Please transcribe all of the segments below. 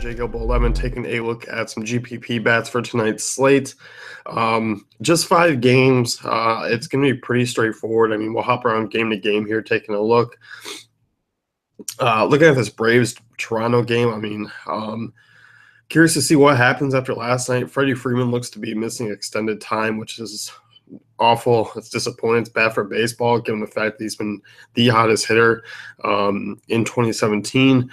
Jacob 11 taking a look at some GPP bats for tonight's slate. Just 5 games. It's going to be pretty straightforward. I mean, we'll hop around game to game here taking a look. Looking at this Braves-Toronto game, I mean, curious to see what happens after last night. Freddie Freeman looks to be missing extended time, which is awful. It's disappointing. It's bad for baseball, given the fact that he's been the hottest hitter in 2017.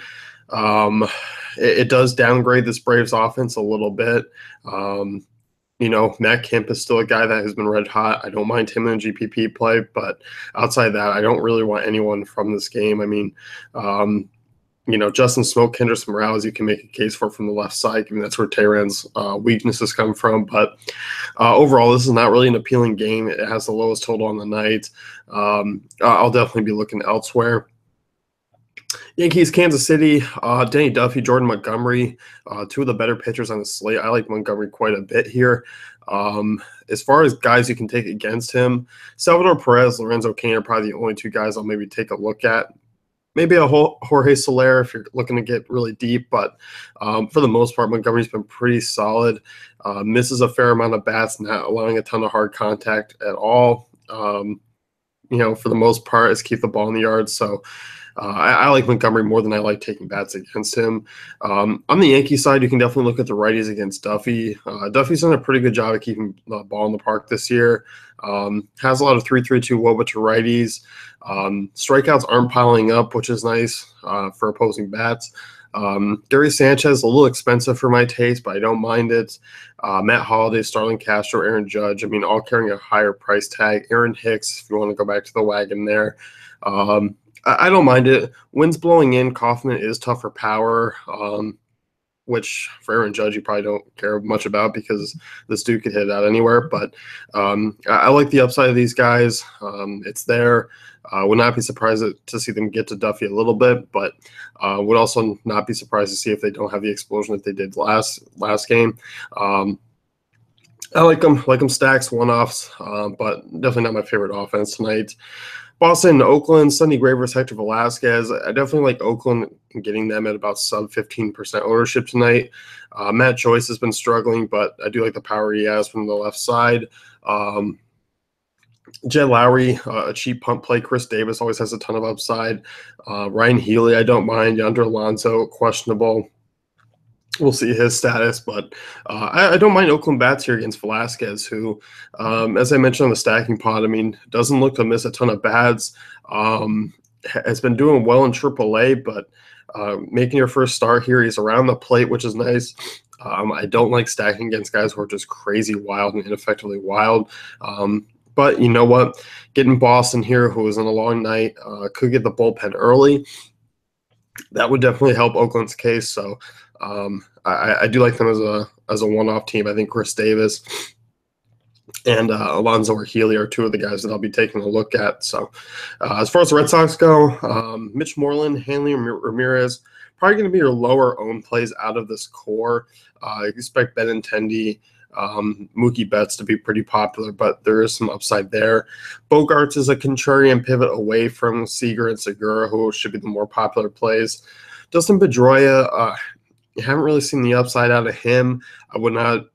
It does downgrade this Braves offense a little bit. Matt Kemp is still a guy that has been red hot. I don't mind him in a GPP play, but outside that, I don't really want anyone from this game. I mean, Justin Smoke, Kendrys Morales, you can make a case for from the left side. I mean, that's where Tehran's weaknesses come from. But overall, this is not really an appealing game. It has the lowest total on the night. I'll definitely be looking elsewhere. Yankees, Kansas City, Danny Duffy, Jordan Montgomery, 2 of the better pitchers on the slate. I like Montgomery quite a bit here. As far as guys you can take against him, Salvador Perez, Lorenzo Cain are probably the only 2 guys I'll maybe take a look at. Maybe a Jorge Soler if you're looking to get really deep, but for the most part, Montgomery's been pretty solid. Misses a fair amount of bats, not allowing a ton of hard contact at all. For the most part, is keep the ball in the yard. So I like Montgomery more than I like taking bats against him. On the Yankee side, you can definitely look at the righties against Duffy. Duffy's done a pretty good job of keeping the ball in the park this year. Has a lot of 3-3-2 WOBA to righties. Strikeouts aren't piling up, which is nice for opposing bats. Gary Sanchez, a little expensive for my taste, but I don't mind it. Matt Holliday, Starlin Castro, Aaron Judge, I mean, all carrying a higher price tag. Aaron Hicks, if you want to go back to the wagon there. I don't mind it. Wind's blowing in. Kaufman is tough for power, which for Aaron Judge you probably don't care much about because this dude could hit it out anywhere. But I like the upside of these guys. It's there. Would not be surprised to see them get to Duffy a little bit, but would also not be surprised to see if they don't have the explosion that they did last game. I like them stacks, one-offs, but definitely not my favorite offense tonight. Boston, Oakland, Sonny Gravers, Hector Velasquez. I definitely like Oakland and getting them at about sub 15% ownership tonight. Matt Joyce has been struggling, but I do like the power he has from the left side. Jed Lowry, a cheap punt play. Chris Davis always has a ton of upside. Ryan Healy, I don't mind. Yonder Alonso, questionable. We'll see his status, but I don't mind Oakland bats here against Velasquez, who, as I mentioned on the stacking pod, I mean, doesn't look to miss a ton of bats. Has been doing well in AAA, but making your first start here, he's around the plate, which is nice. I don't like stacking against guys who are just crazy wild and ineffectively wild. But you know what? Getting Boston here, who was on a long night, could get the bullpen early. That would definitely help Oakland's case. So I do like them as a one-off team. I think Chris Davis and Alonso or Healy are 2 of the guys that I'll be taking a look at. So as far as the Red Sox go, Mitch Moreland, Hanley Ramirez, probably going to be your lower own plays out of this core. I expect Benintendi, Mookie Betts to be pretty popular, but there is some upside there. Bogarts is a contrarian pivot away from Seager and Segura, who should be the more popular plays. Dustin Pedroia, you haven't really seen the upside out of him. I would not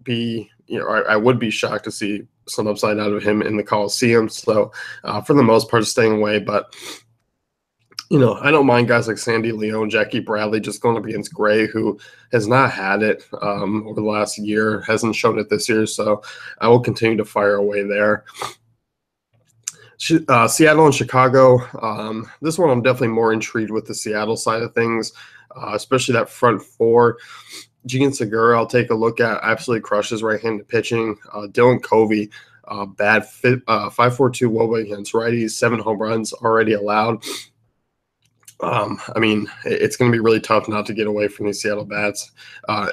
be, I would be shocked to see some upside out of him in the Coliseum. So for the most part, staying away. But I don't mind guys like Sandy Leone, Jackie Bradley just going up against Gray, who has not had it over the last year, hasn't shown it this year. So I will continue to fire away there. Seattle and Chicago. This one I'm definitely more intrigued with the Seattle side of things, especially that front 4. Gene Segura, I'll take a look at. Absolutely crushes right-handed pitching. Dylan Covey, bad 5.42 WOBA against righties, 7 home runs already allowed. I mean, it's going to be really tough not to get away from these Seattle bats,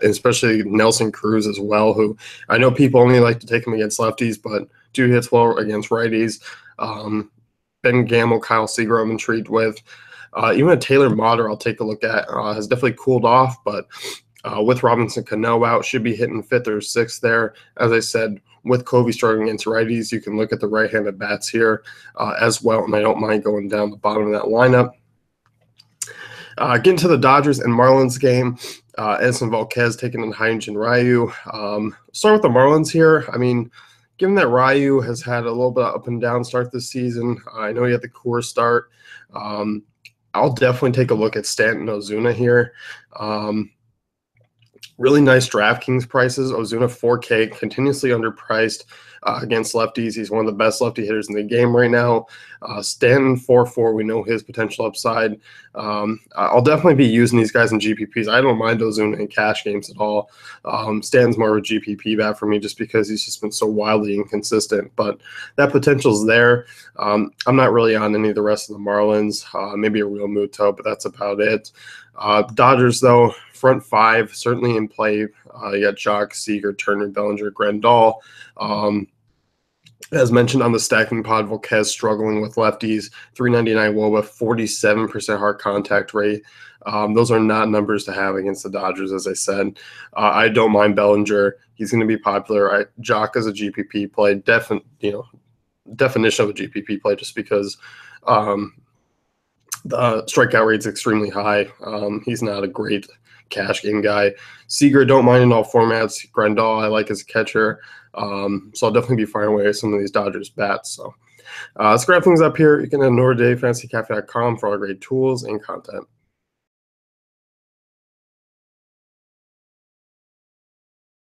especially Nelson Cruz as well, who I know people only like to take him against lefties, but dude hits well against righties. Ben Gamble, Kyle Seager I'm intrigued with. Even a Taylor Motter I'll take a look at. Has definitely cooled off, but with Robinson Cano out, should be hitting 5th or 6th there. As I said, with Covey starting against righties, you can look at the right-handed bats here as well, and I don't mind going down the bottom of that lineup. Getting to the Dodgers and Marlins game, Edson Volquez taking in Hyunjin Ryu. Start with the Marlins here. I mean, given that Ryu has had a little bit of up and down start this season, I know he had the core start. I'll definitely take a look at Stanton Ozuna here. Really nice DraftKings prices. Ozuna 4K, continuously underpriced against lefties. He's one of the best lefty hitters in the game right now. Stanton 4-4, we know his potential upside. I'll definitely be using these guys in GPPs. I don't mind Ozuna in cash games at all. Stanton's more of a GPP bat for me just because he's just been so wildly inconsistent. But that potential's there. I'm not really on any of the rest of the Marlins. Maybe a Real Muto, but that's about it. Dodgers, though, front five, certainly in play. You got Jock, Seager, Turner, Bellinger, Grandal. As mentioned on the stacking pod, Volquez struggling with lefties, 399 WOBA, 47% hard contact rate. Those are not numbers to have against the Dodgers, as I said. I don't mind Bellinger. He's going to be popular. Jock as a GPP play, definition of a GPP play, just because the strikeout rate's extremely high. He's not a great cash game guy. Seager, don't mind in all formats. Grandal, I like as a catcher. So I'll definitely be firing away some of these Dodgers bats. So let's grab things up here. You can head to NordayFantasyCafe.com for all great tools and content.